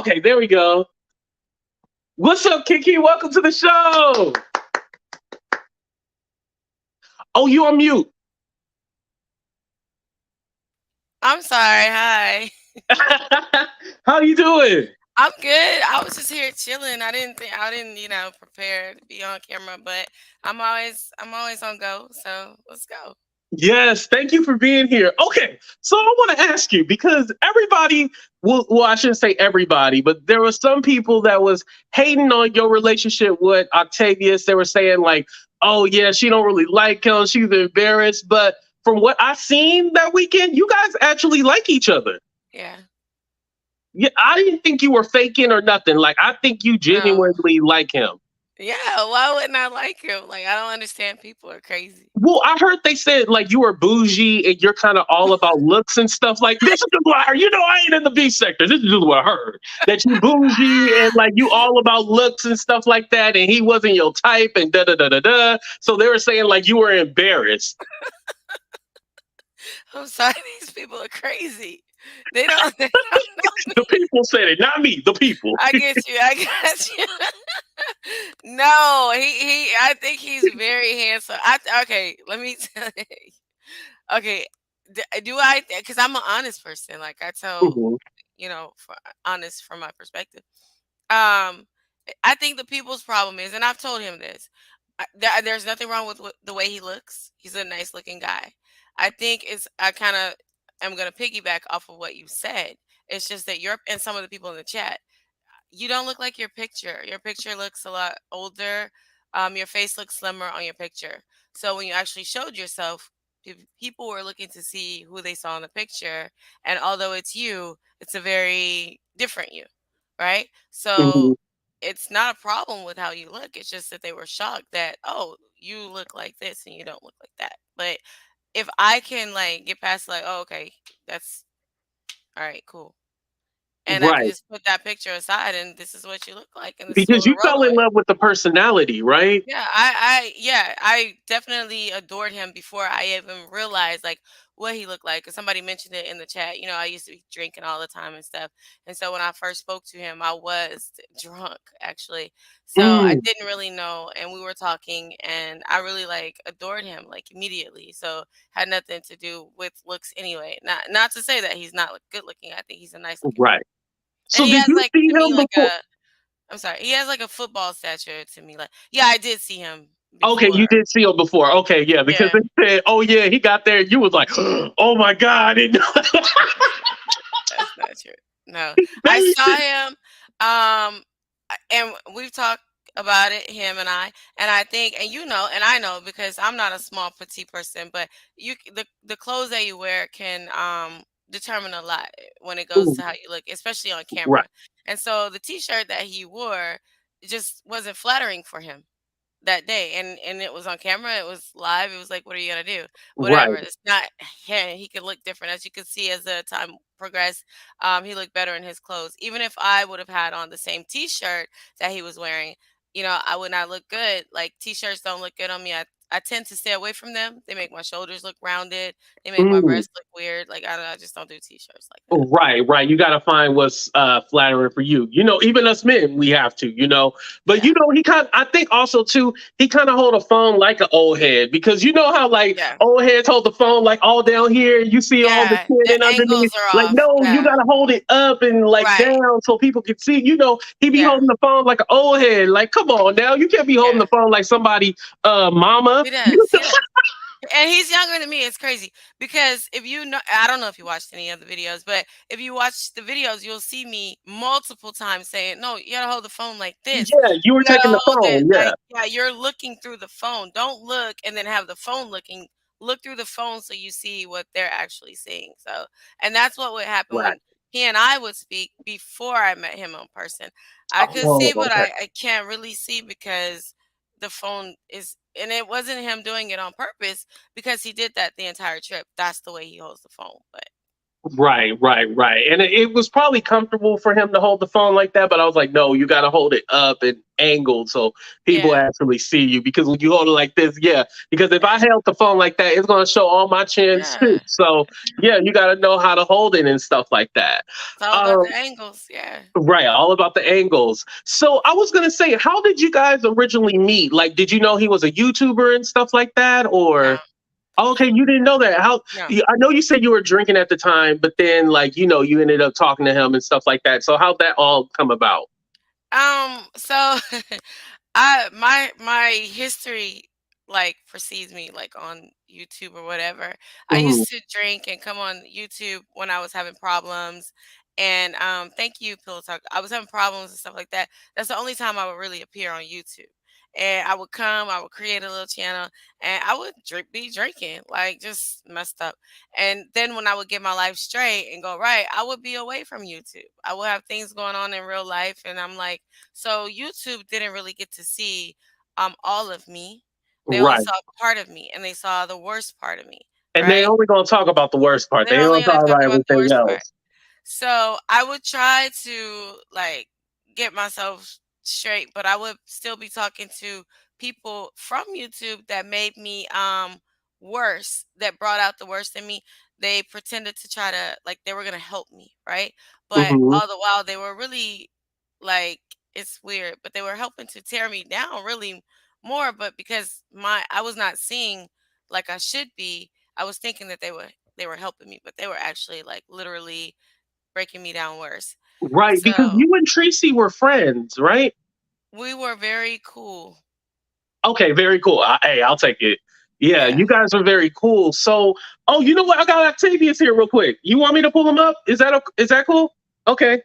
Okay, there we go. What's up, Kiki? Welcome to the show. Oh, you on mute. I'm sorry. Hi. How you doing? I'm good. I was just here chilling. I didn't prepare to be on camera, but I'm always on go. So let's go. Yes, thank you for being here. Okay, so I want to ask you because everybody, well, I shouldn't say everybody, but there were some people that was hating on your relationship with Octavius. They were saying like, "Oh yeah, she don't really like him. She's embarrassed." But from what I seen that weekend, you guys actually like each other. Yeah. Yeah, I didn't think you were faking or nothing. Like, I think you No. genuinely like him. Yeah. Why wouldn't I like him? Like I don't understand. People are crazy. Well, I heard they said like you were bougie and you're kind of all about looks and stuff. Like this is just what I heard. You know, I ain't in the B sector. This is just what I heard. That you bougie and like you all about looks and stuff like that, and he wasn't your type and da da da da da. So they were saying like you were embarrassed. I'm sorry. These people are crazy. They don't know The me. people said it, not me. The people. I get you. I got you. No, I think he's very handsome. Okay, let me tell you. Okay, do I? Because I'm an honest person. Like I tell, Mhm. honest from my perspective. Um, I think the people's problem is, and I've told him this. There's nothing wrong with the way he looks. He's a nice looking guy. I think it's. I kind of am gonna piggyback off of what you said. It's just that you're and some of the people in the chat, you don't look like your picture. Your picture looks a lot older. Your face looks slimmer on your picture. So when you actually showed yourself, people were looking to see who they saw in the picture. And although it's you, it's a very different you, right? So Mhm. it's not a problem with how you look. It's just that they were shocked that, oh, you look like this and you don't look like that. But if I can like get past like, oh, okay, that's all right, cool, and I can Right. just put that picture aside and this is what you look like and this is what Because we'll you roll fell in with. love with the personality, right? I definitely adored him before I even realized like what he looked like. Cause somebody mentioned it in the chat. You know, I used to be drinking all the time and stuff. And so when I first spoke to him, I was drunk actually. So I Mm, didn't really know. And we were talking and I really like adored him like immediately. So had nothing to do with looks anyway. Not to say that he's not good looking. I think he's a nice looking man. right. And So he did has you like see to me him like before? I'm sorry. He has like a football stature to me. Like, yeah, I did see him Okay, you before. did see him before. Okay, yeah, because Yeah, they said, "Oh yeah, he got there." You was like, "Oh my god!" I didn't know. that's not true. No, I They saw him, and we've talked about it, him and I think, and and I know because I'm not a small petite person, but the clothes that you wear can determine a lot when it goes Ooh, to how you look, especially on right. camera. And so the T-shirt that he wore just wasn't flattering for him that day, and it was on camera, it was live, it was like, "What are you gonna do?" Whatever, Right. it's not him, he could look different, as you could see as the time progressed, he looked better in his clothes. Even if I would have had on the same T-shirt that he was wearing, I would not look good, like, T-shirts don't look good on me, I tend to stay away from them, they make my shoulders look rounded, they make my Mm. breasts look weird, like, I just don't do T-shirts like that. Right, right. You got to find what's flattering for you. You know, even us men, we have to. You know, but Yeah, you know, he kind. I think also too, he kind of hold a phone like an old head because you know how like yeah, old heads hold the phone like all down here. You see all the yeah, chin the and underneath. angles are Like off, no, you yeah, got to hold it up and like right, down so people can see. You know, he be yeah, holding the phone like an old head. Like, come on now, you can't be holding yeah, the phone like somebody, mama. he does, he does. And he's younger than me. It's crazy because if you know, I don't know if you watched any of the videos, but if you watch the videos, you'll see me multiple times saying, "No, you gotta hold the phone like this. Yeah, you were You gotta taking the hold it phone. Yeah, like, yeah, you're looking through the phone. Don't look and then have the phone looking. Look through the phone so you see what they're actually seeing." So, and that's what would happen right. when he and I would speak before I met him in person. I could Oh, see, but okay. I can't really see because the phone is, and it wasn't him doing it on purpose because he did that the entire trip. That's the way he holds the phone. But Right, right, right. And it was probably comfortable for him to hold the phone like that, but I was like, no, you got to hold it up and angled so people Yeah. actually see you. Because when you hold it like this, yeah. Because if I held the phone like that, it's gonna show all my chins too. Yeah. So yeah, you got to know how to hold it and stuff like that. It's all about Um, the angles. Yeah. right, all about the angles. So I was gonna say, how did you guys originally meet? Like, did you know he was a YouTuber and stuff like that, No. or? Oh, okay, you didn't know that. How? No. I know you said you were drinking at the time, but then like you ended up talking to him and stuff like that. So how'd that all come about? So my history like precedes me like on YouTube or whatever. I Mhm. used to drink and come on YouTube when I was having problems. And thank you, Pillow Talk. I was having problems and stuff like that. That's the only time I would really appear on YouTube. And I would come, I would create a little channel, and I would be drinking, like just messed up. And then when I would get my life straight and go right, I would be away from YouTube. I would have things going on in real life, and I'm like, so YouTube didn't really get to see all of me. They only Right, saw part of me, and they saw the worst part of me, and they right? only gonna talk about the worst part. They They're ain't only gonna gonna talk talk about about the everything worst part. else. So I would try to like get myself straight, but I would still be talking to people from YouTube that made me worse, that brought out the worst in me. They pretended to try to like they were gonna help me, right? But Hmm. all the while they were really like it's weird, but they were helping to tear me down really more, but because my I was not seeing like I should be, I was thinking that they were helping me, but they were actually like literally breaking me down worse. Right, because So you and Treecey were friends, right? we were very cool. Okay, very cool. Hey, I'll take it. Yeah, Yeah. you guys are very cool. So, oh, you know what? I got Octavius here real quick. You want me to pull him up? Is that cool? Okay.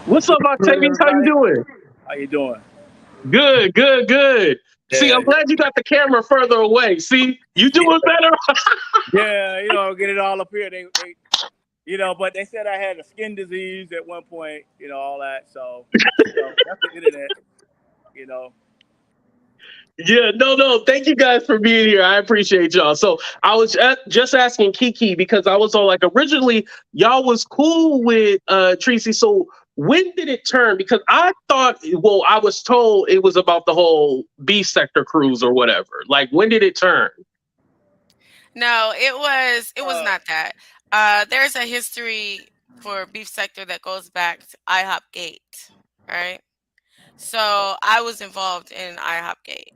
What's up, Good, Octavius? How you everybody. doing? How you doing? Good, good, good. See, Yeah, I'm glad you got the camera further away. See, you doing better. yeah. Get it all up here. But they said I had a skin disease at one point. All that. So that's the internet. You know. Yeah, no, no. Thank you guys for being here. I appreciate y'all. So I was just asking Kiki because I was all like, originally y'all was cool with Treecey. So when did it turn? Because I thought, well, I was told it was about the whole B sector cruise or whatever. Like, when did it turn? No, it was Uh, not that. There's a history for beef sector that goes back to IHOP Gate, right? So I was involved in IHOP Gate.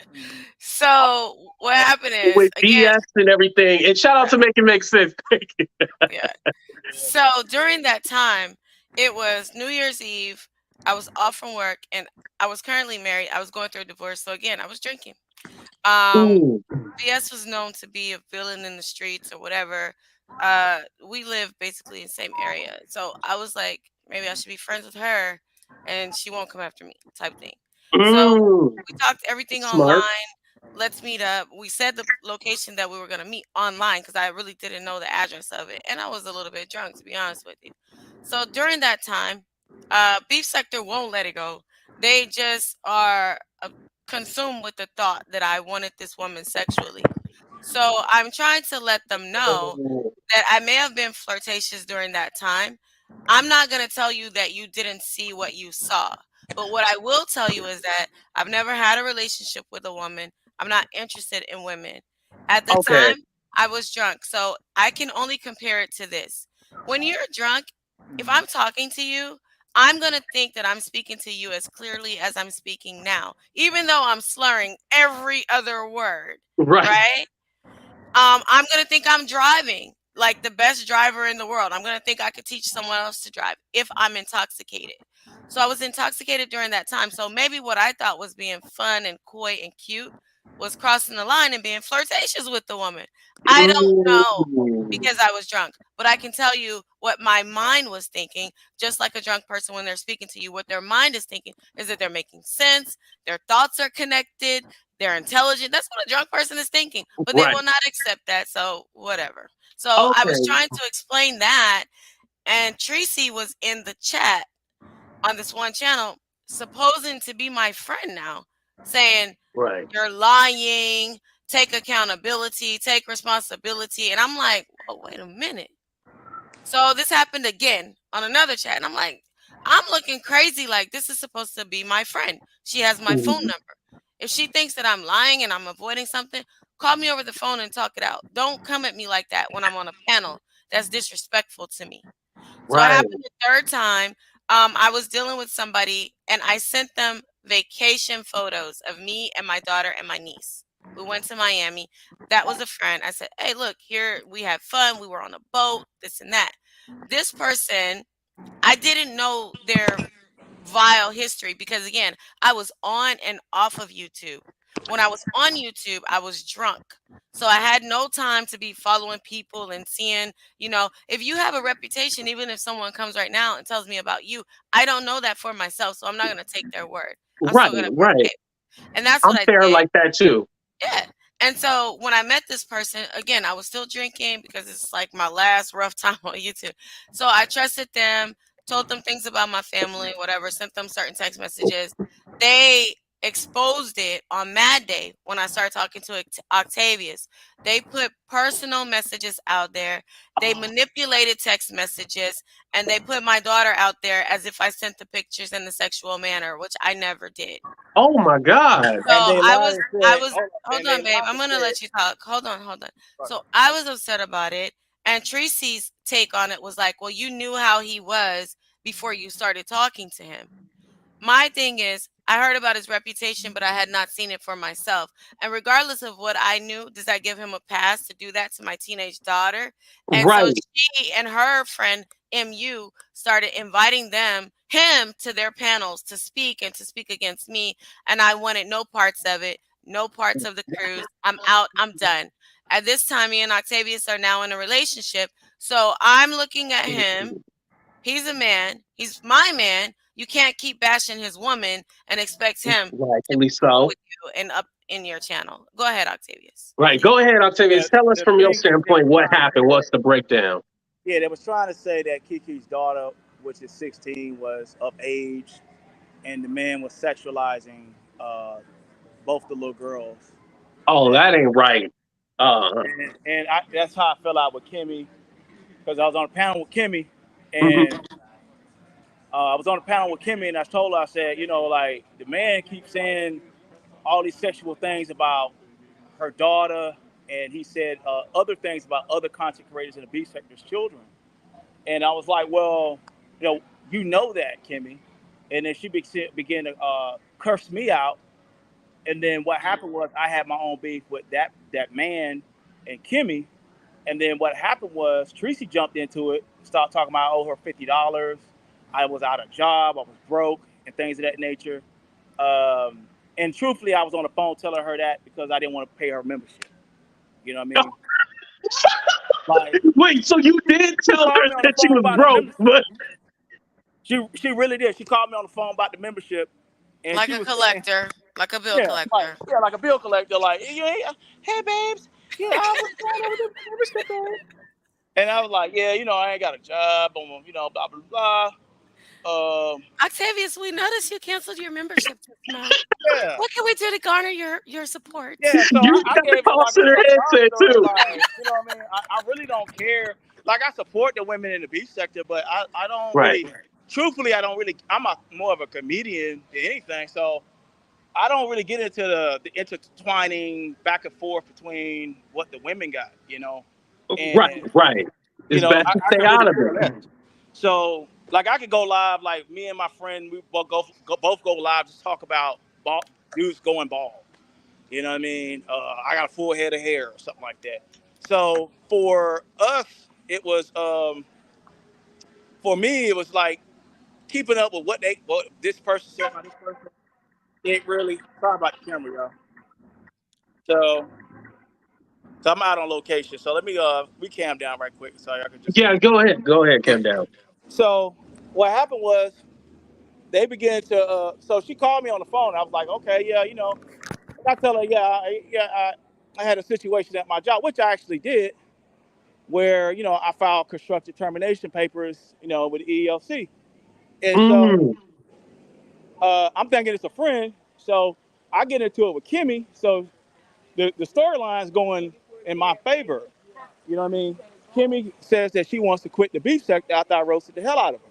mhm. So what happened is With again, BS and everything. And shout out to Make It Make Sense. Thank you. yeah. So during that time, it was New Year's Eve. I was off from work and I was currently married. I was going through a divorce. So again, I was drinking. Um, Ooh, BS was known to be a villain in the streets or whatever. We live basically in the same area. So I was like, maybe I should be friends with her and she won't come after me type thing. So mm, we talked everything smart. online. Let's meet up. We said the location that we were going to meet online because I really didn't know the address of it. And I was a little bit drunk, to be honest with you. So during that time, Beef Sector won't let it go. They just are consumed with the thought that I wanted this woman sexually. So I'm trying to let them know Oh, that I may have been flirtatious during that time. I'm not going to tell you that you didn't see what you saw. But what I will tell you is that I've never had a relationship with a woman. I'm not interested in women. At the okay. time, I was drunk. So I can only compare it to this. When you're drunk, if I'm talking to you, I'm going to think that I'm speaking to you as clearly as I'm speaking now, even though I'm slurring every other word, Right. right? I'm gonna think I'm driving like the best driver in the world. I'm gonna think I could teach someone else to drive if I'm intoxicated. So I was intoxicated during that time. So maybe what I thought was being fun and coy and cute was crossing the line and being flirtatious with the woman. I don't know Ooh, because I was drunk, but I can tell you what my mind was thinking. Just like a drunk person, when they're speaking to you, what their mind is thinking is that they're making sense, their thoughts are connected, they're intelligent. That's what a drunk person is thinking, but they right. will not accept that. So whatever. So I was Okay. trying to explain that, and Treecey was in the chat on this one channel, supposing to be my friend now, saying Right. you're lying, take accountability, take responsibility, and I'm like, oh, wait a minute. So this happened again on another chat, and I'm like, I'm looking crazy like this is supposed to be my friend. She has my phone Mhm. number. If she thinks that I'm lying and I'm avoiding something, call me over the phone and talk it out. Don't come at me like that when I'm on a panel. That's disrespectful to me. So it Right. happened the third time. I was dealing with somebody and I sent them vacation photos of me and my daughter and my niece. We went to Miami. That was a friend. I said, hey, look, here we had fun. We were on a boat, this and that. This person, I didn't know their vile history because, again, I was on and off of YouTube. When I was on YouTube, I was drunk. So I had no time to be following people and seeing, if you have a reputation, even if someone comes right now and tells me about you, I don't know that for myself. So I'm not going to take their word. I'm Right. still going to be Right. okay. And that's I'm what I fair did. like that too. Yeah. And so when I met this person, again, I was still drinking because it's like my last rough time on YouTube. So I trusted them, told them things about my family, whatever, sent them certain text messages. They exposed it on Mad Day when I started talking to Octavius. They put personal messages out there. They manipulated text messages and they put my daughter out there as if I sent the pictures in the sexual manner, which I never did. Oh my God. So And they I lied was and I said, was hold on, hold and they on, babe. lied I'm and gonna said, let you talk. Hold on, hold on. So I was upset about it. And Treecey's take on it was like, well, you knew how he was before you started talking to him. My thing is, I heard about his reputation, but I had not seen it for myself. And regardless of what I knew, does that give him a pass to do that to my teenage daughter? And so Right. she and her friend MU started inviting him to their panels to speak and to speak against me. And I wanted no parts of it, no parts of the cruise. I'm out. I'm done. At this time, me and Octavius are now in a relationship. So I'm looking at him. He's a man. He's my man. You can't keep bashing his woman and expect him to Rightfully be cool so. with you and up in your channel. Go ahead, Octavius. Right. Go ahead, yeah, Octavius. Tell us the from your thing is they standpoint were what trying to happened. say, What's the breakdown? yeah, they was trying to say that Kiki's daughter, which is 16, was of age, and the man was sexualizing uh, both the little girls. Oh, And that ain't right. that's how I fell out with Kimmy because I was on a panel with Kimmy, Mhm. and I was on a panel with Kimmy, and I told her, I said, like the man keeps saying all these sexual things about her daughter, and he said other things about other content creators in the beef sector's children. And I was like, well, you know, that, Kimmy. And then she began to curse me out. And then what happened was I had my own beef with that man and Kimmy. And then what happened was Treecey jumped into it, started talking about I owe her $50. I was out of job, I was broke, and things of that nature. And truthfully, I was on the phone telling her that because I didn't want to pay her membership. You know what I mean? Like Wait, so you did she tell called her me on the that she phone was about the broke, membership. but She really did. She called me on the phone about the membership, and Like she a was saying, collector, like a bill collector. like a bill collector, like, yeah, hey babes, I was trying over the membership, babe. And I was like, yeah, I ain't got a job, blah blah blah. Octavius, we noticed you canceled your membership this month. Yeah, What can we do to garner your support? yeah. So you I got the gave her like cost of a their sob headset story, too. like, what I mean. I really don't care. Like I support the women in the beach sector, but I don't Right. really, truthfully, I don't really. I'm more of a comedian than anything, so I don't really get into the intertwining back and forth between what the women got. Right. And Right. It's best to I stay can really out of care it. less. So like I could go live, like me and my friend, we both go live, just talk about dudes going bald. You know what I mean? I got a full head of hair or something like that. So for us, it was for me, it was like keeping up with what this person said about this person. It really, sorry about the camera, y'all. So So I'm out on location. So let me we cam down right quick so y'all can just see. Yeah, go ahead. Go ahead, Cam down. So what happened was they began to so she called me on the phone. I was like, okay, yeah, and I tell her, yeah, I had a situation at my job, which I actually did, where, I filed constructive termination papers, with the EEOC. And so Mm. I'm thinking it's a friend. So I get into it with Kimmy. So the storyline's going in my favor. You know what I mean? Kimmy says that she wants to quit the beef sector after I roasted the hell out of her.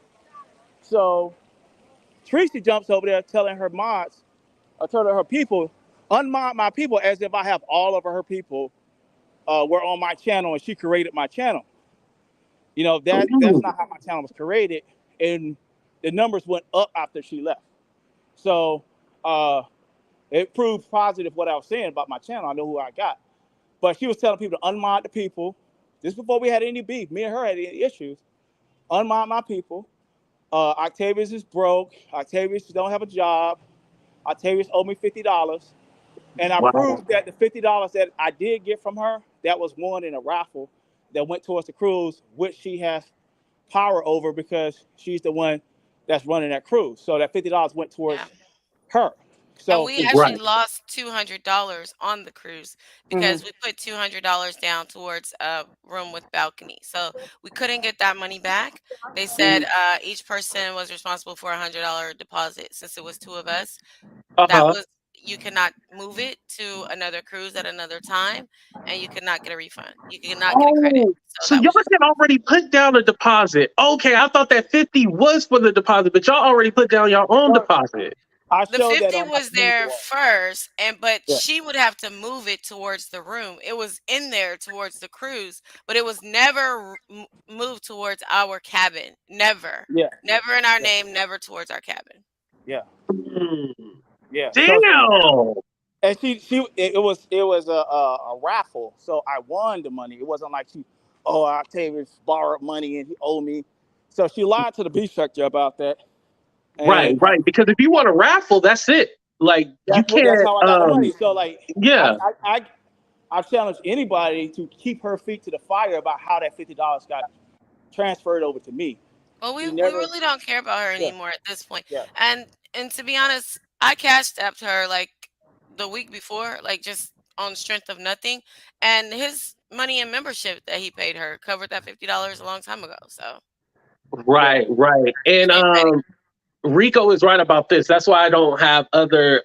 So Treecey jumps over there telling her mods, or telling her people, unmod my people, as if I have all of her people were on my channel and she created my channel. You know, that's Ooh. not how my channel was created. And the numbers went up after she left. So it proved positive what I was saying about my channel. I know who I got. But she was telling people to unmod the people. This before we had any beef. Me and her had any issues. Unmod my people. Octavius is broke. Octavius don't have a job. Octavius owed me $50. And I Wow. proved that the $50 that I did get from her, that was won in a raffle that went towards the cruise, which she has power over because she's the one that's running that cruise. So that $50 went Yeah. towards her. And So we actually Right. lost $200 on the cruise because mhm, we put $200 down towards a room with balcony. So we couldn't get that money back. They said mhm, each person was responsible for $100 deposit. Since it was two of us, that Uh-huh. was you cannot move it to another cruise at another time, and you could not get a refund. You could not get a credit. Oh, So so that y'all was just had already put down a deposit. Okay, I thought that 50 was for the deposit, but y'all already put down your own well, deposit. I the showed that 50 on my was community there wall. first, but Yeah, she would have to move it towards the room. It was in there towards the cruise, but it was never moved towards our cabin. Never. yeah, Never in our yeah, name, never towards our cabin. yeah, Mm. yeah. So Damn. and it was a raffle. So I won the money. It wasn't like Octavius borrowed money and he owed me. So she lied to the beach sector about that. Right, And right. Because if you want to raffle, that's it. Like you that's can't. how I got the money. So I Yeah. I I, I challenge anybody to keep her feet to the fire about how that $50 got transferred over to me. Well, we She we never. really don't care about her Yeah, anymore at this point. yeah. And to be honest, I cashed apped her like the week before, like just on strength of nothing. And his money and membership that he paid her covered that $50 a long time ago. So Yeah. Right, right. we And ain't petty. Rico is right about this. That's why I don't have other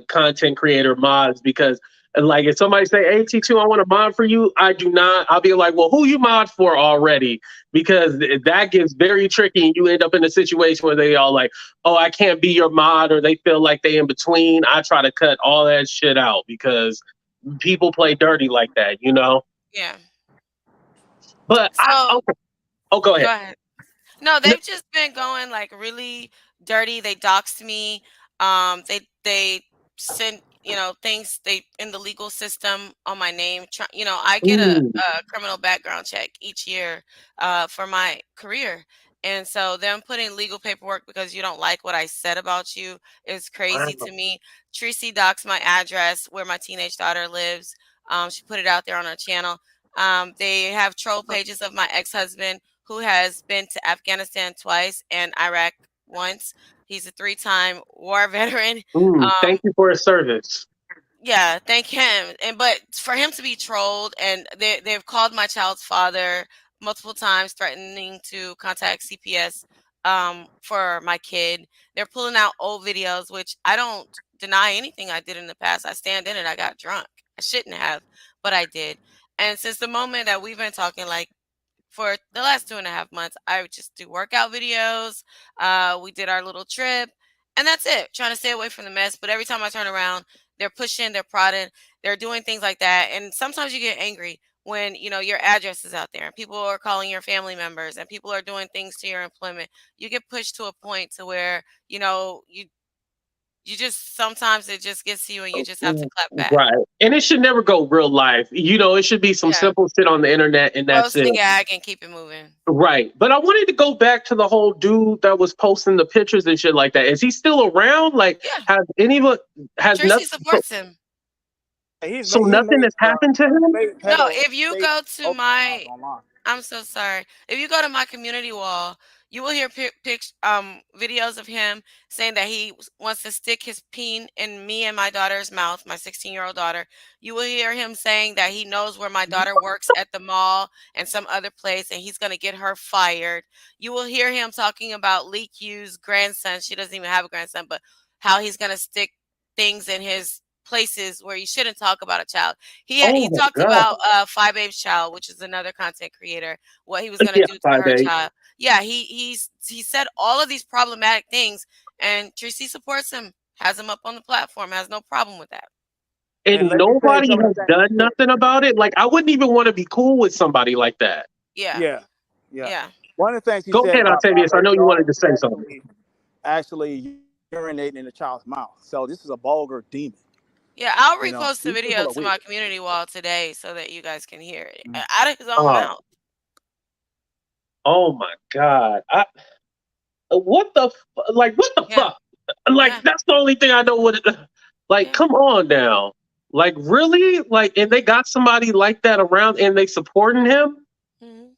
content creator mods because like if somebody say, "Hey T2, I want to mod for you," I do not. I'll be like, "Well, who you mod for already?" Because that gets very tricky, and you end up in a situation where they all like, "Oh, I can't be your mod," or they feel like they in between. I try to cut all that shit out because people play dirty like that, you know. Yeah. But I So okay. Oh, go go ahead. ahead. No, they've just been going like really dirty. They doxed me. They sent things they in the legal system on my name. I get Mm, a criminal background check each year for my career, and so them putting legal paperwork because you don't like what I said about you is crazy wow. to me. Treecey doxed my address where my teenage daughter lives. She put it out there on her channel. They have troll pages of my ex-husband who has been to Afghanistan twice and Iraq once. He's a three-time war veteran. Thank you for your service. Yeah, thank him. But for him to be trolled, and they've called my child's father multiple times, threatening to contact CPS for my kid. They're pulling out old videos, which I don't deny anything I did in the past. I stand in it. I got drunk. I shouldn't have, but I did. And since the moment that we've been talking, like for the last 2.5 months, I would just do workout videos. We did our little trip, and that's it. Trying to stay away from the mess. But every time I turn around, they're pushing, they're prodding, they're doing things like that. And sometimes you get angry when your address is out there and people are calling your family members and people are doing things to your employment. You get pushed to a point to where you just sometimes it just gets to you and you just have to Mm, clap back. right. And it should never go real life. It should be some Yeah, simple shit on the internet and that's roast it. and gag and keep it moving. Right. But I wanted to go back to the whole dude that was posting the pictures and shit like that. Is he still around? Like, Yeah, has anyone has Tracy nothing supports him. so nothing has happened to He's him? made No, pedal if you state go to open my online. I'm so sorry. If you go to my community wall, you will hear videos of him saying that he wants to stick his peen in me and my daughter's mouth, my 16-year-old daughter. You will hear him saying that he knows where my daughter works at the mall and some other place, and he's going to get her fired. You will hear him talking about Lee Q's grandson. She doesn't even have a grandson, but how he's going to stick things in his places where you shouldn't talk about a child. Oh He my talked god. about Five Babe's child, which is another content creator, what he was going to Yeah, do to five her eight. child. Yeah, he said all of these problematic things, And Treecey supports him, has him up on the platform, has no problem with that. And let me say nobody some of has the things done he said. nothing about it. Like I wouldn't even want to be cool with somebody like that. Yeah. Yeah, yeah. Yeah. One of the things he Go said ahead, about Octavius. I violating know you wanted daughter to is say something. actually urinating in the child's mouth. So this is a vulgar demon. Yeah, I'll You know, repost the these people video are to weird. my community wall today so that you guys can hear it Mhm. out of his own Oh, mouth. oh my God. What the like? What the Yeah. fuck? Like Yeah. that's the only thing I know. What? Like, Yeah. come on now. Like really? Like, and they got somebody like that around, and they supporting him. Hmm. Yeah.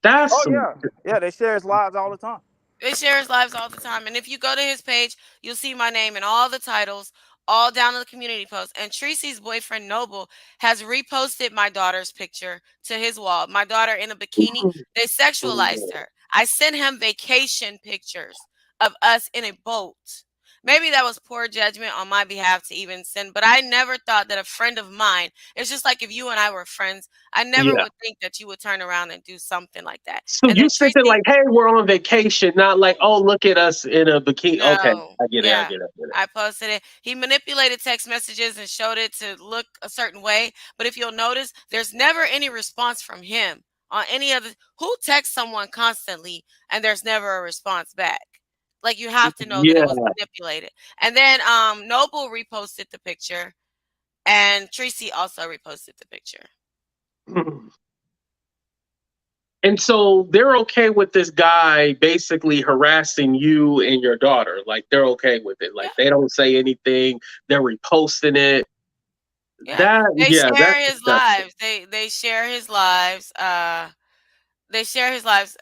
That's Oh some. yeah, yeah. They share his lives all the time. They share his lives all the time. And if you go to his page, you'll see my name and all the titles, all down in the community post. And Treecey's boyfriend, Noble, has reposted my daughter's picture to his wall. My daughter in a bikini, they sexualized her. I sent him vacation pictures of us in a boat. Maybe that was poor judgment on my behalf to even send, but I never thought that a friend of mine, it's just like if you and I were friends, I never Yeah. would think that you would turn around and do something like that. So And you then sent it Treecey, like, "Hey, we're on vacation," not like, "Oh, look at us in a bikini." Okay, no, I get it. I yeah. get it. I get it. I posted it. He manipulated text messages and showed it to look a certain way. But if you'll notice, there's never any response from him on any other who texts someone constantly and there's never a response back. Like you have to know that it Yeah. was manipulated. And then Noble reposted the picture and Treecey also reposted the picture. And so they're okay with this guy basically harassing you and your daughter. Like they're okay with it. Yeah. Like they don't say anything. They're reposting it. Yeah. That They yeah, that's share his disgusting. lives. They share his lives. They share his lives.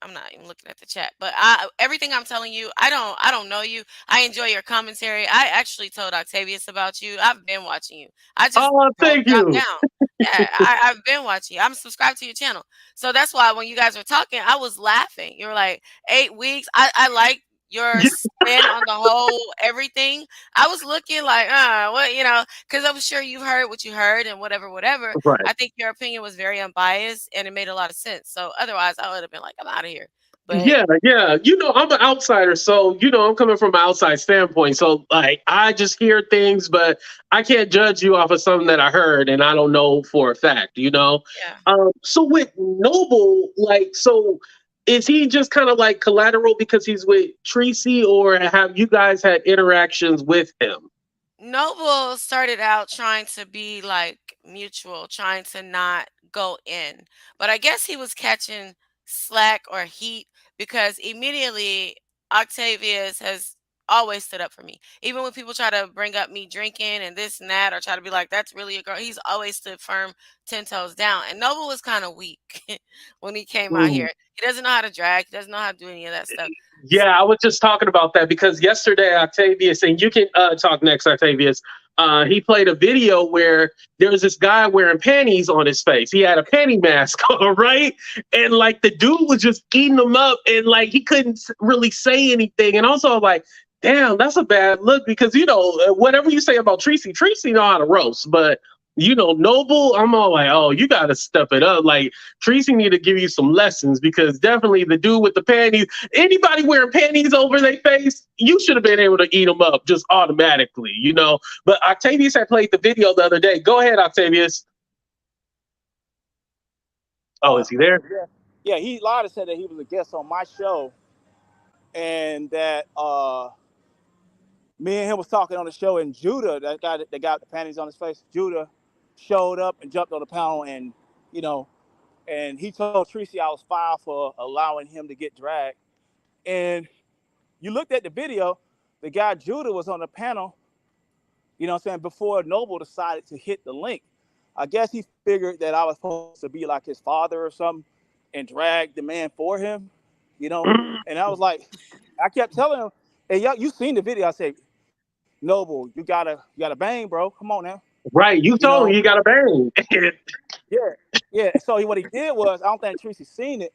I'm not even looking at the chat, but everything I'm telling you, I don't know you. I enjoy your commentary. I actually told Octavius about you. I've been watching you. I just Oh, don't thank drop you. down. Yeah, I've been watching you. I'm subscribed to your channel, so that's why when you guys were talking, I was laughing. You were like 8 weeks. I like your spin on the whole everything. I was looking like, what, because I'm sure you've heard what you heard and whatever, whatever. Right. I think your opinion was very unbiased and it made a lot of sense. So otherwise, I would have been like, I'm out of here. But Yeah, yeah. I'm an outsider, so I'm coming from an outside standpoint. So like I just hear things, but I can't judge you off of something that I heard and I don't know for a fact. yeah, So with Noble, like, so is he just kind of like collateral because he's with Treecey, or have you guys had interactions with him? Noble started out trying to be like mutual, trying to not go in. But I guess he was catching slack or heat because immediately Octavius has always stood up for me. Even when people try to bring up me drinking and this and that, or try to be like, that's really a girl, he's always stood firm, 10 toes down. And Noble was kind of weak when he came out Mm. here. He doesn't know how to drag, he doesn't know how to do any of that stuff. Yeah, I was just talking about that because yesterday Octavius, and you can talk next, Octavius. He played a video where there was this guy wearing panties on his face. He had a panty mask on, right? And like the dude was just eating him up, and like he couldn't really say anything. And also, like, damn, that's a bad look because whatever you say about Treecey know how to roast, but Noble, I'm all like, oh, you got to step it up. Like Treecey need to give you some lessons because definitely the dude with the panties. Anybody wearing panties over their face, you should have been able to eat them up just automatically. But Octavius had played the video the other day. Go ahead, Octavius. Oh, is he there? Yeah, he lied and said that he was a guest on my show, and that me and him was talking on the show, and Judah, that guy that got the panties on his face, Judah showed up and jumped on the panel, and you know, and he told Treecey I was foul for allowing him to get dragged. And you looked at the video, the guy Judah was on the panel, what I'm saying, before Noble decided to hit the link. I guess he figured that I was supposed to be like his father or something and drag the man for him. And I was like, I kept telling him, hey, y'all, you seen the video. I said, Noble, you gotta bang, bro. Come on now. Right, you You told him know, you got a bang. yeah, yeah. So what he did was, I don't think Treecey seen it.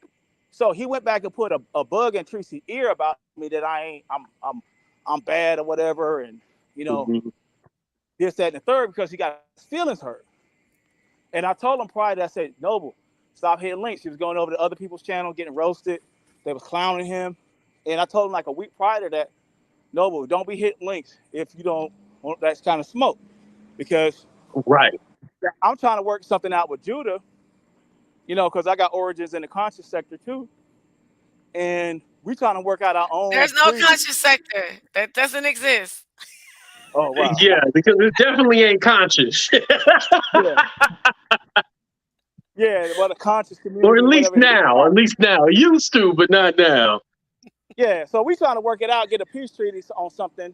So he went back and put a bug in Treecey's ear about me that I'm bad or whatever, and you know, Mhm. this, that, and the third because he got his feelings hurt. And I told him prior that I said, Noble, stop hitting links. He was going over to other people's channel, getting roasted. They was clowning him. And I told him like a week prior to that, Noble, don't be hitting links if you don't want that kind of smoke, because Right. I'm trying to work something out with Judah, because I got origins in the conscious sector too, and we trying to work out our own There's no treaty. conscious sector. That doesn't exist. Oh wow. Yeah, because it definitely ain't conscious. Yeah. Yeah, well, the conscious Or community at or least whatever it now. At is. least now. It used to, but not now. Yeah, so we trying to work it out, get a peace treaty on something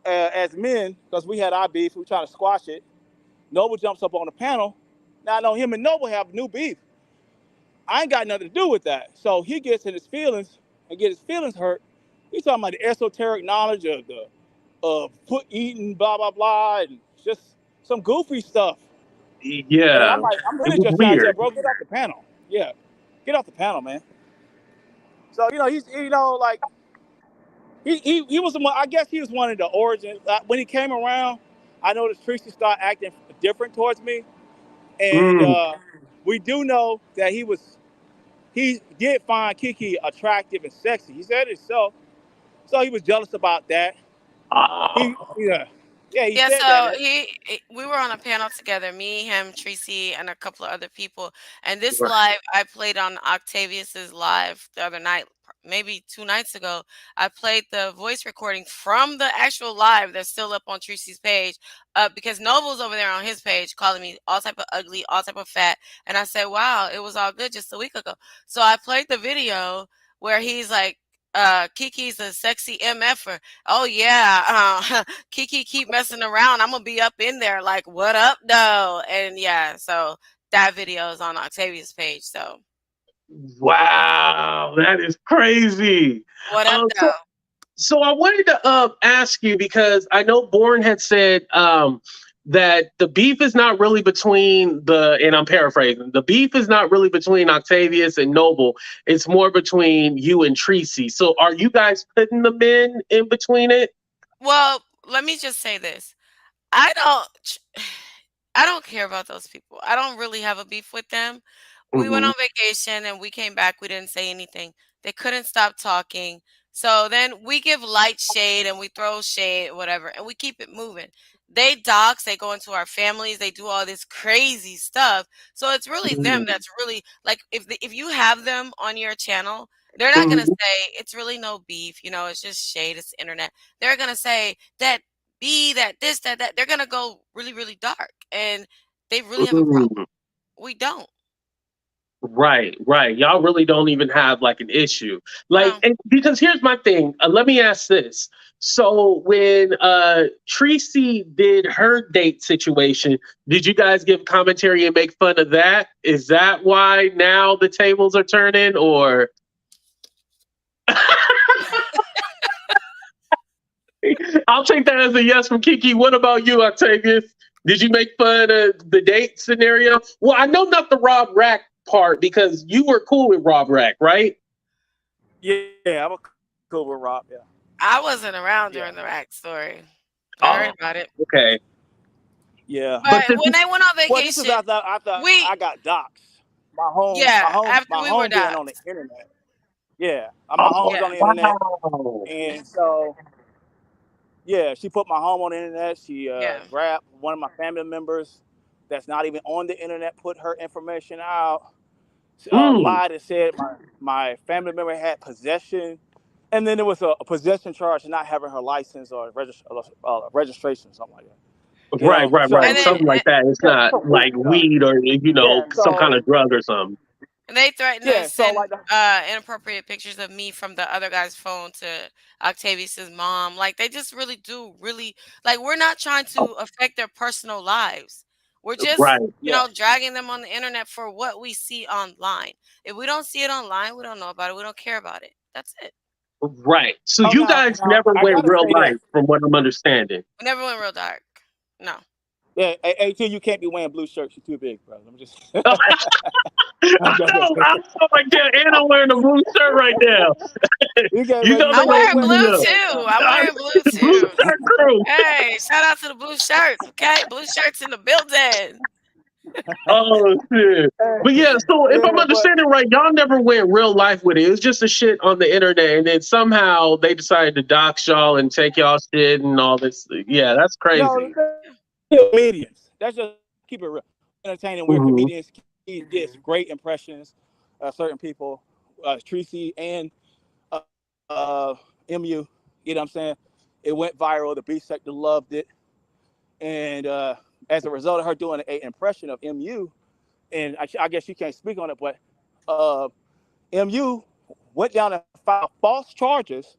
as men, because we had our beef. We trying to squash it. Noble jumps up on the panel. Now I know him and Noble have new beef. I ain't got nothing to do with that. So he gets in his feelings and get his feelings hurt. He's talking about the esoteric knowledge of the foot eating, blah blah blah, and just some goofy stuff. And Yeah. I'm like, I'm It really was just trying to say, weird. bro, get off the panel. Yeah, get off the panel, man. So he's like he was I guess he was one of the origins. When he came around, I noticed Treecey started acting different towards me, and Mm. we do know that he did find Kiki attractive and sexy. He said it himself, so he was jealous about that. He Oh. he Yeah, said that. so we were on a panel together, me, him, Treecey, and a couple of other people. And this Right. live I played on Octavius's live the other night, maybe 2 nights ago. I played the voice recording from the actual live that's still up on Treecey's page, because Noble's over there on his page calling me all type of ugly, all type of fat. And I said, wow, it was all good just a week ago. So I played the video where he's like, Kiki's a sexy MFer. Oh yeah, Kiki keep messing around. I'm gonna be up in there like, what up, though? And yeah, so that video is on Octavia's page. So Wow. That is crazy. what up, So though? So I wanted to ask you because I know Bourne had said that the beef is not really between and I'm paraphrasing, the beef is not really between Octavius and Noble. It's more between you and Treecey. So are you guys putting the men in between it? Well, let me just say this. I don't I don't care about those people. I don't really have a beef with them. We went Hmm. on vacation and we came back. We didn't say anything. They couldn't stop talking. So then we give light shade and we throw shade, whatever, and we keep it moving. They dox, they go into our families, they do all this crazy stuff. So it's really them that's really like if you have them on your channel, they're not gonna say it's really no beef, it's just shade, it's the internet. They're gonna say that that this, that. They're gonna go really, really dark, and they really have a problem. We don't. Right, right. Y'all really don't even have like an issue. Like, No. because here's my thing. Let me ask this. So when Treecey did her date situation, did you guys give commentary and make fun of that? Is that why now the tables are turning, or I'll take that as a yes from Kiki. What about you, Octavius? Did you make fun of the date scenario? Well, I know not the Rob Rack part because you were cool with Rob Rack, right? Yeah, I'm a cool with Rob. Yeah. I wasn't around during the rack story. I heard about it. Okay. Yeah. But But when they went on Well, this is vacation, after we I got doxxed. after My we were home being on doxxed. the internet. Yeah, my home's Yeah. on the internet, wow. and so yeah, she put my home on the internet. She Yeah. grabbed one of my family members that's not even on the internet, put her information out, lied and said my family member had possession, and then there was a possession charge for not having her license or registration, something like that. Right, right, So And right. then Something like that. It's not some like goofy stuff. weed or Yeah, some kind so of drug or something. and they threatened to yeah, so send like inappropriate pictures of me from the other guy's phone to Octavius's mom. Like they just really do really like we're not trying to affect their personal lives. We're just, Right, yeah, dragging them on the internet for what we see online. If we don't see it online, we don't know about it. We don't care about it. That's it. right. So oh you guys now never I went gotta real say life, this. from what I'm understanding. We never went real dark. No. Yeah, AT, you can't be wearing blue shirts. You're too big, bro. I'm just. I know. I'm so like that, and I'm wearing a blue shirt right now. You can't You wear. know You they I'm can't gonna be wearing eat wearing me blue blue up. shirts too. on. I'm I'm wearing blue blue too. shirt crew. Hey, shout out to the blue shirts, okay? Blue shirts in the building. Oh shit. But yeah, so if I'm Yeah, but understanding right, y'all never went real life with it. It was just a shit on the internet, and then somehow they decided to dox y'all and take y'all shit and all this. Yeah, that's no, crazy. they're comedians. That's just keep it real. Entertaining. We're Hmm. comedians. He did some great impressions. Certain people, Treecey and MU. You know what I'm saying? It went viral. The B sector loved it, and as a result of her doing an impression of MU, and I guess you can't speak on it, but uh, MU went down and filed false charges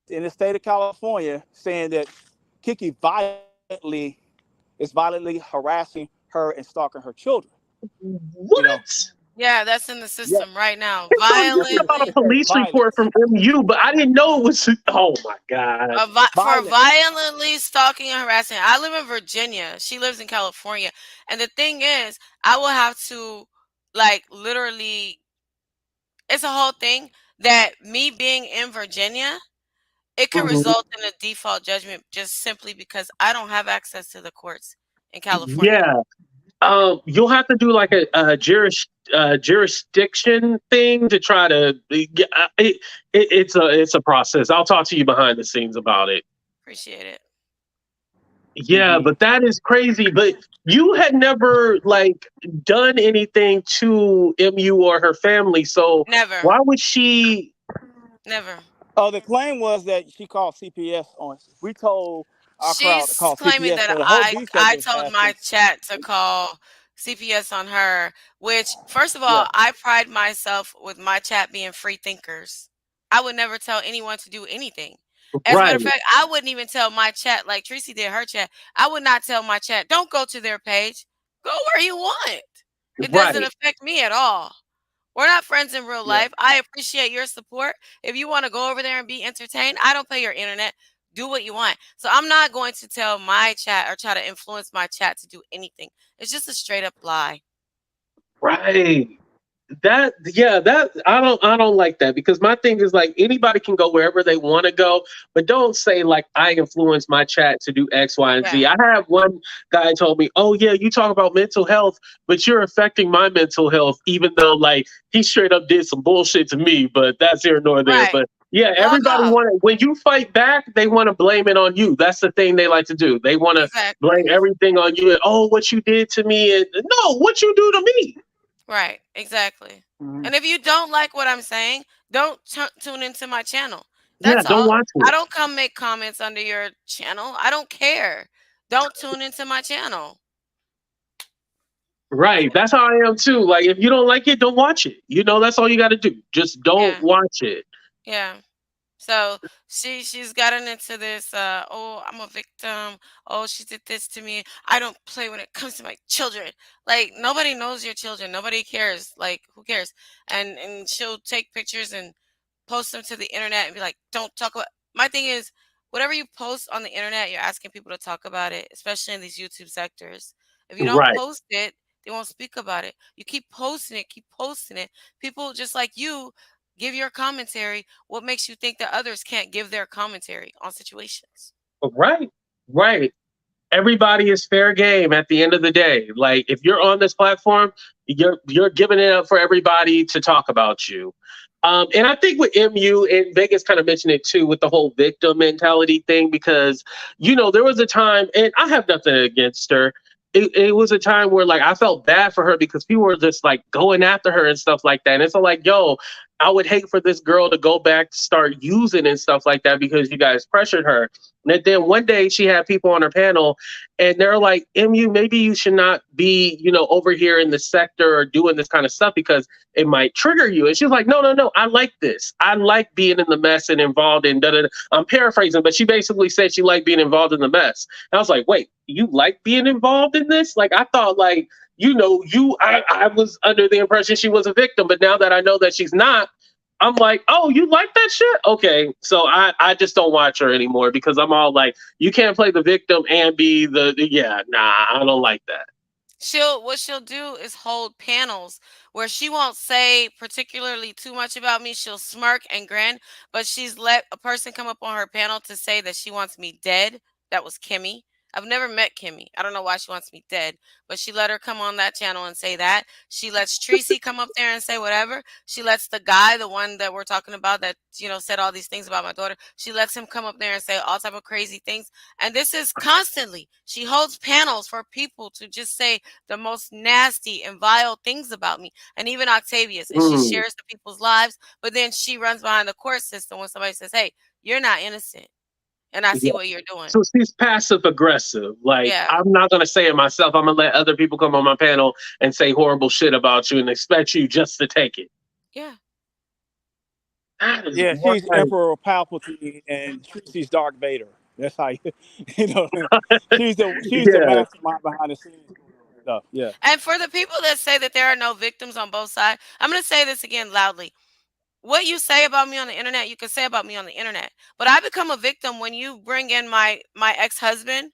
in the state of California, saying that Kiki is violently harassing her and stalking her children. You know, What? Yeah, that's in the yeah, system right now. I told me about a Violently, it says police report violence, from MU, but I didn't know it was. Oh my god. for violence. violently stalking and harassing. I live in Virginia. She lives in California. And the thing is, I will have to like literally it's a whole thing that me being in Virginia, it could Mhm. result in a default judgment just simply because I don't have access to the courts in California. Yeah. You'll have to do like a jurisdiction thing to try to. It's a process. I'll talk to you behind the scenes about it. Appreciate it. Yeah, Mm-hmm. but that is crazy. But you had never like done anything to MU or her family, so Never. why would she? Never. Oh, the claim was that she called CPS on. We told our crowd to She's call claiming CPS, that so the whole I B I sector is told my asking. chat to call CPS on her, which first of all, Yeah, I pride myself with my chat being free thinkers. I would never tell anyone to do anything. As a matter Right, of fact, I wouldn't even tell my chat like Treecey did her chat. I would not tell my chat, don't go to their page. Go where you want. It doesn't right, affect me at all. We're not friends in real yeah. life. I appreciate your support. If you want to go over there and be entertained, I don't pay your internet. Do what you want. So I'm not going to tell my chat or try to influence my chat to do anything. It's just a straight up lie. right. That yeah, that I don't like that because my thing is like anybody can go wherever they want to go, but don't say like I influence my chat to do X, Y, and Yeah. Z. I have one guy told me, "Oh yeah, you talk about mental health, but you're affecting my mental health," even though like he straight up did some bullshit to me, but that's here nor there. Right. But yeah, Well, everybody no. want when you fight back, they want to blame it on you. That's the thing they like to do. They want to blame Exactly. everything on you and oh, what you did to me and no, what you do to me. Right. Exactly. Mm-hmm. And if you don't like what I'm saying, don't tune into my channel. Yeah, That's don't all. watch I it. don't come make comments under your channel. I don't care. Don't tune into my channel. Right. That's how I am too. Like if you don't like it, don't watch it. That's all you gotta do. Just don't Yeah. watch it. Yeah. So she's gotten into this. Oh, I'm a victim. Oh, she did this to me. I don't play when it comes to my children. Like nobody knows your children. Nobody cares. Like who cares? And she'll take pictures and post them to the internet and be like, don't talk about. My thing is, whatever you post on the internet, you're asking people to talk about it, especially in these YouTube sectors. If you don't Right. post it, they won't speak about it. You keep posting it, keep posting it. People just like you give your commentary. What makes you think that others can't give their commentary on situations? Right. Right. Everybody is fair game at the end of the day. Like if you're on this platform, you're giving it up for everybody to talk about you. And I think with MU and Vegas kind of mentioned it too with the whole victim mentality thing because there was a time, and I have nothing against her. It was a time where like I felt bad for her because people were just like going after her and stuff like that. And it's like, yo, I would hate for this girl to go back to start using and stuff like that because you guys pressured her. And then one day she had people on her panel and they're like, MU, maybe you should not be, over here in the sector or doing this kind of stuff because it might trigger you. And she's like, no, no, no, I like this. I like being in the mess and involved in da da da. I'm paraphrasing, but she basically said she liked being involved in the mess. And I was like, wait, you like being involved in this? Like, I thought, like, I was under the impression she was a victim, but now that I know that she's not, I'm like, oh, you like that shit? Okay. So I just don't watch her anymore because I'm all like, you can't play the victim and be yeah, nah, I don't like that. She'll do is hold panels where she won't say particularly too much about me. She'll smirk and grin, but she's let a person come up on her panel to say that she wants me dead. That was Kimmy. I've never met Kimmy. I don't know why she wants me dead, but she let her come on that channel and say that. She lets Treecey come up there and say whatever. She lets the guy, the one that we're talking about that, said all these things about my daughter, she lets him come up there and say all type of crazy things. And this is constantly. She holds panels for people to just say the most nasty and vile things about me. And even Octavius. And she shares the people's lives, but then she runs behind the court system when somebody says, hey, you're not innocent. And I see Yeah. what you're doing. So she's passive aggressive. Like, Yeah. I'm not gonna say it myself. I'm gonna let other people come on my panel and say horrible shit about you and expect you just to take it. Yeah. That is Yeah, she's wild. Emperor Palpatine and Treecey's Darth Vader. That's how you know. She's the Yeah. mastermind behind the scenes stuff. Yeah. And for the people that say that there are no victims on both sides, I'm going to say this again loudly. What you say about me on the internet, you can say about me on the internet. But I become a victim when you bring in my ex-husband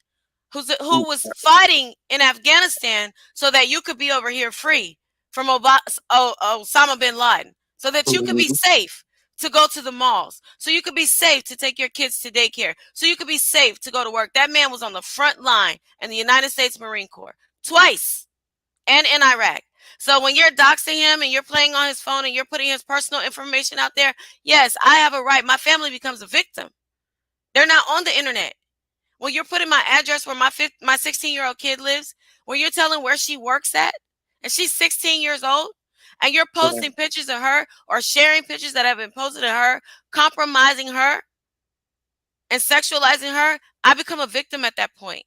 who was fighting in Afghanistan so that you could be over here free from Osama bin Laden, so that you could be Mhm. safe to go to the malls, so you could be safe to take your kids to daycare, so you could be safe to go to work. That man was on the front line in the United States Marine Corps twice and in Iraq. So when you're doxing him and you're playing on his phone and you're putting his personal information out there, yes, I have a right. My family becomes a victim. They're not on the internet. When you're putting my address where my 16-year-old kid lives, when you're telling where she works at, and she's 16 years old, and you're posting pictures of her or sharing pictures that have been posted of her, compromising her and sexualizing her, I become a victim at that point.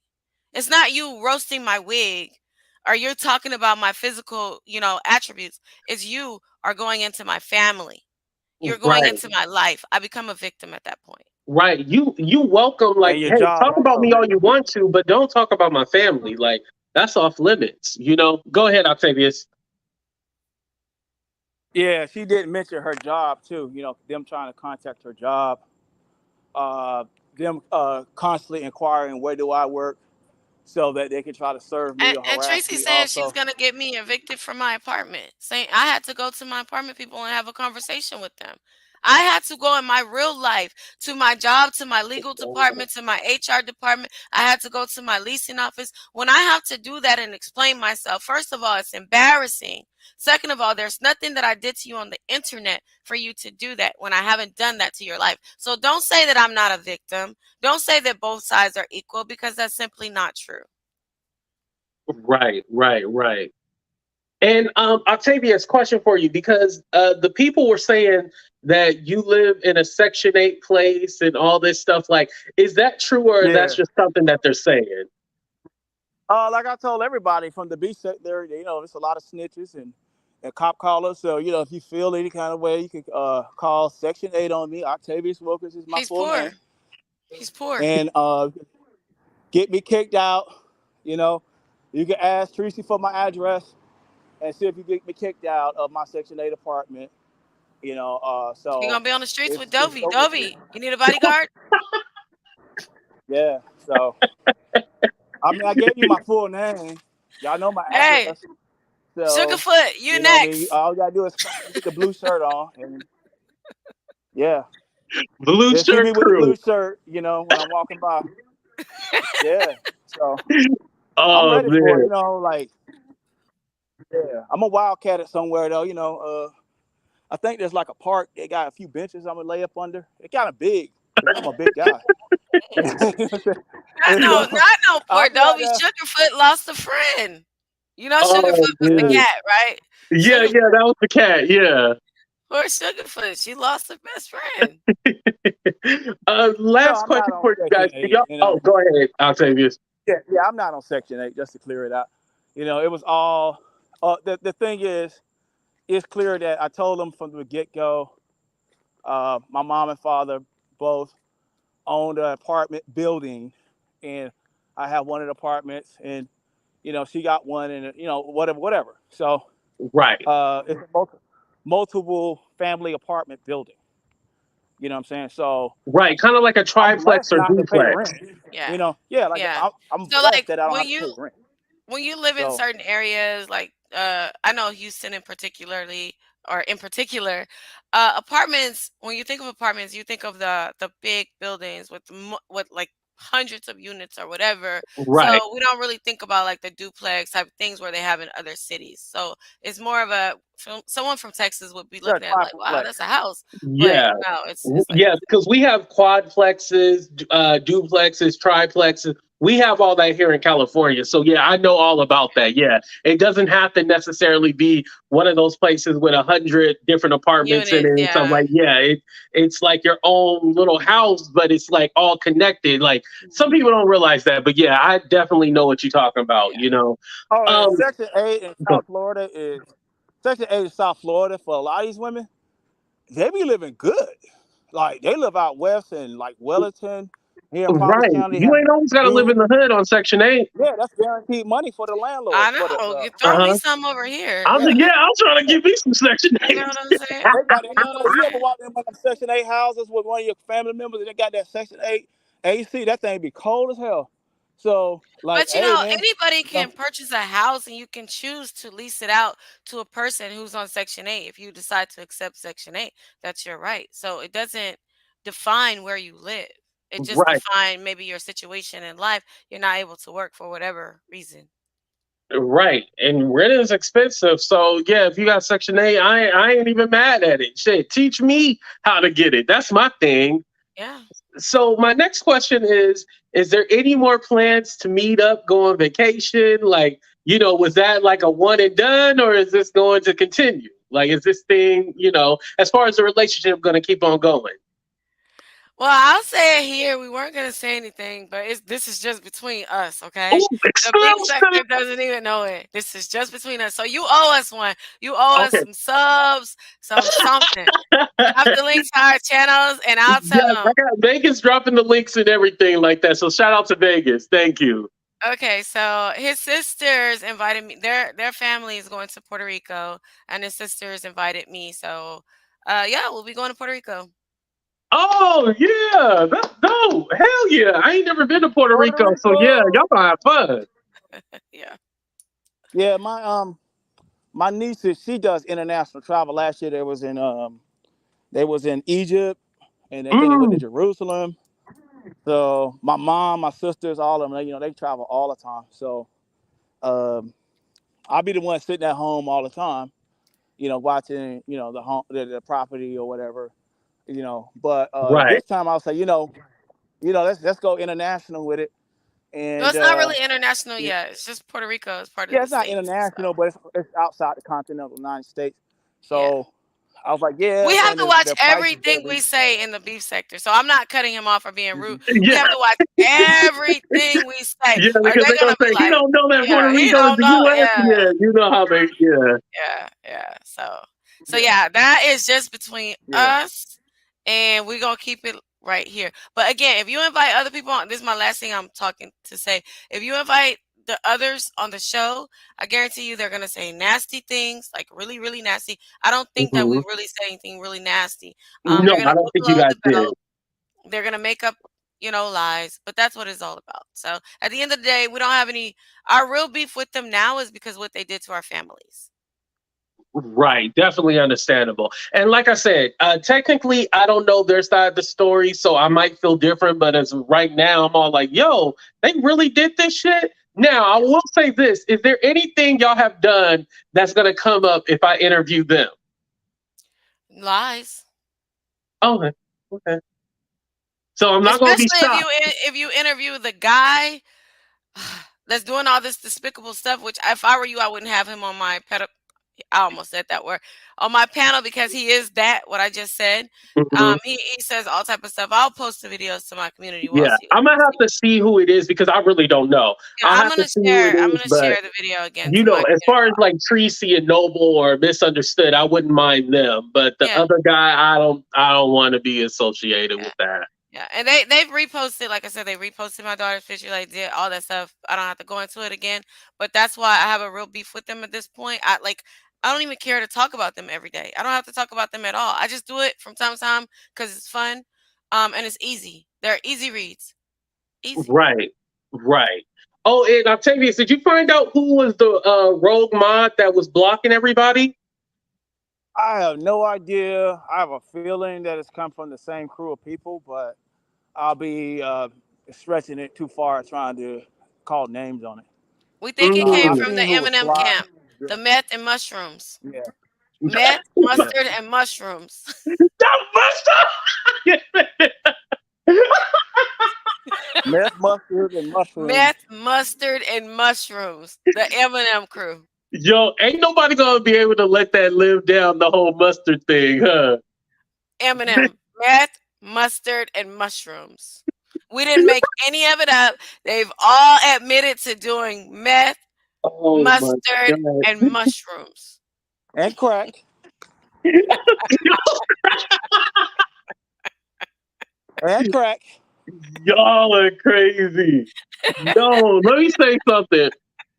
It's not you roasting my wig or you're talking about my physical, attributes. It's you are going into my family. You're going Right. into my life. I become a victim at that point. Right. You welcome, And like, your hey, job talk about also me all makes you want to, but don't talk about my family. Like, that's off limits. Go ahead, Octavius. Yeah, she didn't mention her job too. Them trying to contact her job, uh, them constantly inquiring where do I work, so that they can try to serve me or And harass Treecey me. saying she's Also, gonna get me evicted from my apartment. Saying I had to go to my apartment people and have a conversation with them. I had to go in my real life to my job, to my legal department, to my HR department. I had to go to my leasing office. When I have to do that and explain myself, first of all, it's embarrassing. Second of all, there's nothing that I did to you on the internet for you to do that when I haven't done that to your life. So don't say that I'm not a victim. Don't say that both sides are equal, because that's simply not true. Right, right, right. And Octavius, question for you, because the people were saying that you live in a Section 8 place and all this stuff. Like, is that true, or that's yeah. just something that they're saying? Like I told everybody from the beach there, there's a lot of snitches and cop callers. So, if you feel any kind of way, you can call Section 8 on me. Octavius Wilkins is my He's full poor. name. He's poor. And get me kicked out. You know, you can ask Treecey for my address and see if you get me kicked out of my Section 8 apartment. You're So gonna be on the streets with it's Dovie. over with. Dovie, you need a bodyguard? Yeah. So, I mean, I gave you my full name. Y'all know my Hey, address. So, Sugarfoot, you what I mean? next. All you gotta do is get the blue shirt on, and yeah, Blue they'll see shirt me with the crew. blue shirt. When I'm walking by. Yeah. So I'm Oh ready for it. man. Like, yeah, I'm a wildcat at somewhere though. I think there's like a park. They got a few benches I'm gonna lay up under. It's kind of big because I'm a big guy. I And know, so I know. Poor I'll be out Dovie. there. Sugarfoot lost a friend. Oh Sugarfoot was the Yeah. man. cat, right? Yeah, Sugarfoot, yeah, that was the cat. Yeah. poor Sugarfoot. She lost her best friend. No, Last I'm not question on for you Section guys. Eight. Oh, go ahead, Octavius. Yeah, I'm not on Section 8. Just to clear it out. It was all. The thing is, it's clear that I told them from the get go. My mom and father both owned an apartment building, and I have one of the apartments, and she got one, and whatever. So Right. it's a multiple family apartment building. You know what I'm saying? So Right. Kind of like a I'm triplex blessed or not to pay duplex. rent. Yeah. Yeah, like Yeah. I'm So blessed like that I don't have to pay rent. when you live in So certain areas, like I know Houston in particular, apartments. When you think of apartments, you think of the big buildings with like hundreds of units or whatever. Right. So we don't really think about like the duplex type of things where they have in other cities. So it's more of a someone from Texas would be Yeah, looking at it like, wow, that's a house. But Yeah. no, it's like Yeah, because we have quadplexes, duplexes, triplexes. We have all that here in California. So yeah, I know all about that. Yeah, it doesn't have to necessarily be one of those places with 100 different apartments in it units. and stuff Yeah. like. Yeah, it's like your own little house, but it's like all connected. Like some Mhm. people don't realize that, but yeah, I definitely know what you're talking about. Yeah. You know, Oh, and um, Section 8 in South Florida is Section 8 in South Florida for a lot of these women. They be living good. Like they live out west in like Wellington, here in Palm Beach right? County. They You have ain't always got to live in dudes. the hood on Section 8. Yeah, that's guaranteed money for the I landlords. For know. the You Uh throw me huh. some over here. I'm yeah, yeah. I'm trying to yeah. give me some Section You know 8. what I'm saying? They got You know what I'm you ever saying? walk in one of them Section 8 houses with one of your family members and they got that Section 8 AC? That thing be cold as hell. So like, But you hey know, man, anybody you know, can purchase a house and you can choose to lease it out to a person who's on Section 8. If you decide to accept Section 8, that's your right. So it doesn't define where you live. It just Right. define maybe your situation in life. You're not able to work for whatever reason. Right, and rent is expensive. So yeah, if you got Section 8, I ain't even mad at it. Shit, teach me how to get it. That's my thing. Yeah. So my next question is there any more plans to meet up, go on vacation? Like, was that like a one and done, or is this going to continue? Like, is this thing, as far as the relationship, going to keep on going? Well, I'll say it here. We weren't gonna say anything, but this is just between us, okay? Oh, The beef exclusive. sector doesn't even know it. This is just between us. So you owe us one. You owe us Okay. some subs, some something. Drop the links to our channels, and I'll tell Yes, I them. got Vegas dropping the links and everything like that. So shout out to Vegas. Thank you. Okay, so his sisters invited me. Their family is going to Puerto Rico, and his sisters invited me. So, yeah, we'll be going to Puerto Rico. Oh yeah, that's dope. Hell yeah. I ain't never been to Puerto Puerto Rico, so yeah, Rico. y'all gonna have fun. Yeah. Yeah, my niece she does international travel. Last year they was in Egypt and then they went to Mm, Jerusalem. So my mom, my sisters, all of them, they travel all the time. So um, I'll be the one sitting at home all the time, watching, the home, the property or whatever, But right. this time I'll say, let's go international with it. No, And it's not really international yeah, yet. It's just Puerto Rico is part of yeah, the it's not states. So, international, but it's outside the continental United States. yeah. So I was like, yeah, We have and to watch the price is everything very we reasonable. say in the beef sector. So I'm not cutting him off or being rude. Mhm. We Yeah, have to watch everything we say, yeah, or because they're they're gonna gonna be say he like, don't know that Puerto "Yeah, he Rico is don't the know." US. Yeah, Yeah, you know how they yeah. yeah. So Yeah, yeah, that is just between yeah. us, and we're gonna keep it right here. But again, if you invite other people on, this is my last thing I'm talking to say. If you invite the others on the show, I guarantee you they're gonna say nasty things, like really, really nasty. I don't think that we Hmm. really said anything really nasty. No, They're gonna I go don't think you below guys the did. belt. They're gonna make up, lies. But that's what it's all about. So at the end of the day, we don't have any. Our real beef with them now is because what they did to our families. Right, definitely understandable. And like I said, technically, I don't know their side of the story, so I might feel different. But as of right now, I'm all like, "Yo, they really did this shit." Now, I Yeah. will say this: is there anything y'all have done that's gonna come up if I interview them? Lies. Okay, okay. So I'm not gonna be Especially if shocked. if you interview the guy that's doing all this despicable stuff, which if I were you, I wouldn't have him on my I almost said that word on my panel because he is that what I just said. Mhm. He says all type of stuff. I'll post the videos to my community. We'll Yeah, see. I'm gonna have to see who it is because I really don't know. Yeah, I'll have to see who it I'm is, gonna but share the video again to my as community. far as like Treecey and Noble or Misunderstood, I wouldn't mind them. But the Yeah, other guy, I don't want to be associated yeah. with that. Yeah, and they've reposted, like I said, they reposted my daughter's picture, like did all that stuff. I don't have to go into it again, but that's why I have a real beef with them at this point. I don't even care to talk about them every day. I don't have to talk about them at all. I just do it from time to time because it's fun, and it's easy. They're easy reads, easy. Right, right. Oh, and Octavius, did you find out who was the rogue mod that was blocking everybody? I have no idea. I have a feeling that it's come from the same crew of people, but I'll be stretching it too far, trying to call names on it. We think it came I've Mm. from the seen who was Eminem fly. camp, the meth and mushrooms. Yeah, Meth, yeah. mustard, and mushrooms. That must Meth, mustard, and mushrooms. Meth, mustard, and mushrooms. The Eminem crew. Yo, ain't nobody gonna be able to let that live down, the whole mustard thing, huh? Eminem. Meth, mustard, and mushrooms. We didn't make any of it up. They've all admitted to doing meth, Oh my mustard, god. and mushrooms. And crack. And crack. Y'all are crazy. Yo, let me say something.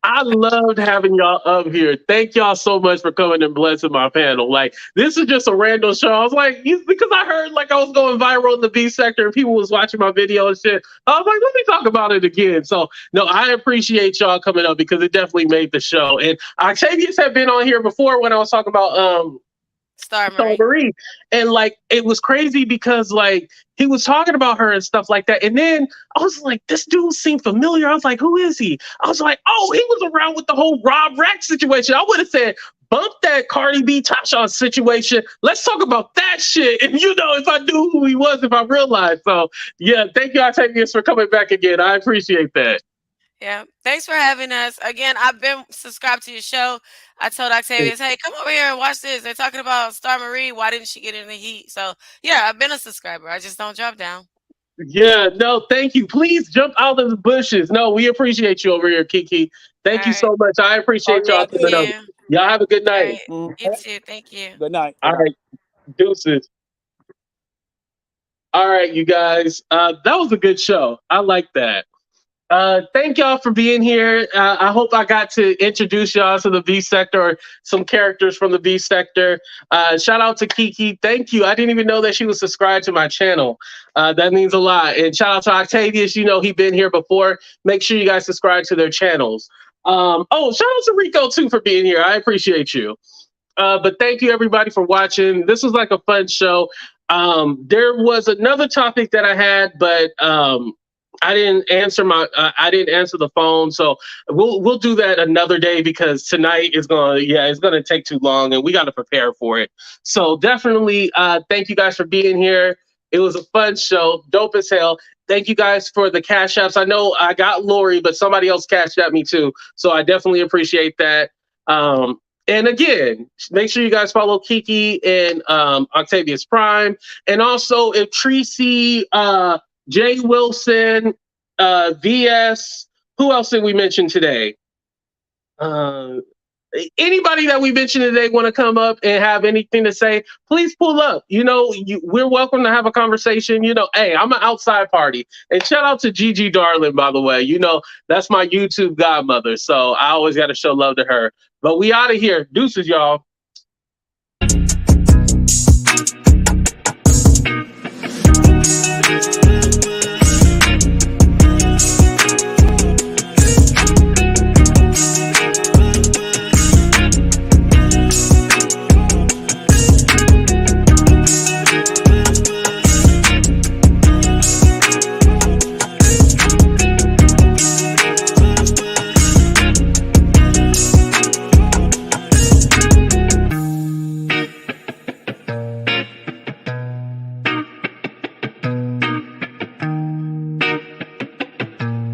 I loved having y'all up here. Thank y'all so much for coming and blessing my panel. Like, this is just a random show. I was like, because I heard like I was going viral in the B sector and people was watching my video and shit. I was like, let me talk about it again. So, no, I appreciate y'all coming up because it definitely made the show. And Octavius had been on here before when I was talking about Star Star Marie. Marie. And like it was crazy because like he was talking about her and stuff like that. And then I was like, this dude seemed familiar. I was like, who is he? I was like, oh, he was around with the whole Rob Rack situation. I would have said, bump that Cardi B Tasha situation. Let's talk about that shit. And you know, if I knew who he was, if I realized. So yeah, thank you, Octavius, for coming back again. I appreciate that. Yeah. Thanks for having us. Again, I've been subscribed to your show. I told Octavius, hey, come over here and watch this. They're talking about Star Marie. Why didn't she get in the heat? So, yeah, I've been a subscriber. I just don't drop down. Yeah, no, thank you. Please jump out of the bushes. No, we appreciate you over here, Kiki. Thank you so much. I appreciate y'all Thank coming up. you. Y'all have a good All night. right. You too. Thank you. Good night. All right. Deuces. All right, you guys. That was a good show. I like that. Thank y'all for being here. I hope I got to introduce y'all to the B sector or some characters from the B sector. Shout out to Kiki. Thank you. I didn't even know that she was subscribed to my channel. That means a lot. And shout out to Octavius. You know, he's been here before. Make sure you guys subscribe to their channels. Oh, shout out to Rico too for being here. I appreciate you. But thank you everybody for watching. This was like a fun show. There was another topic that I had, but I didn't answer the phone, so we'll do that another day because tonight is gonna take too long and we got to prepare for it. So definitely, thank you guys for being here. It was a fun show, dope as hell. Thank you guys for the cash apps. I know I got Lori, but somebody else cashed at me too, so I definitely appreciate that. And again, make sure you guys follow Kiki and Octavius Prime, and also if Treecey, Jwilson, VS, who else did we mention today? Anybody that we mentioned today want to come up and have anything to say, please pull up. You know, we're welcome to have a conversation. You know, hey, I'm an outside party. And shout out to Gigi Darling, by the way. You know, that's my YouTube godmother. So I always got to show love to her. But we out of here. Deuces, y'all.